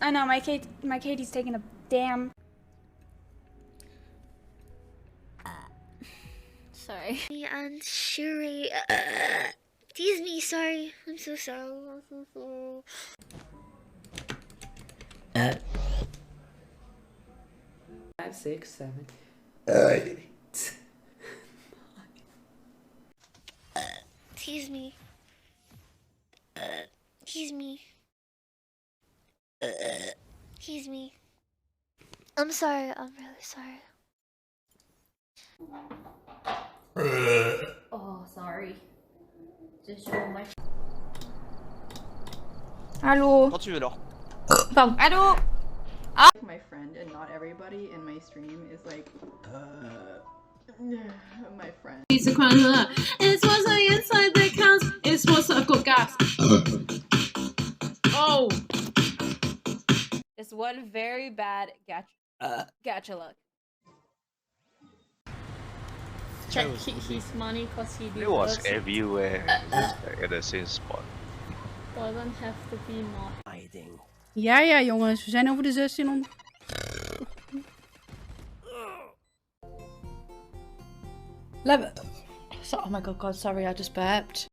I know, my Katie's taking a damn... Sorry. And Shuri. Tease me, sorry. I'm so sorry. I'm so sorry. 5, 6, 7, 8. Tease me. Tease me. Tease me. I'm sorry. I'm really sorry. Oh, sorry. Just show my... Allô? Quand tu veux, Laure. Pardon. Allô? My friend and not everybody in my stream is like, my friend. It's what's on the inside that counts. It's what's I've got gas. Oh. It's one very bad gacha look. Check his money because he It was deserves everywhere at the same spot. Doesn't have to be not. Ja, ja, jongens, we zijn over de 1600. Oh my god, sorry, I just burped.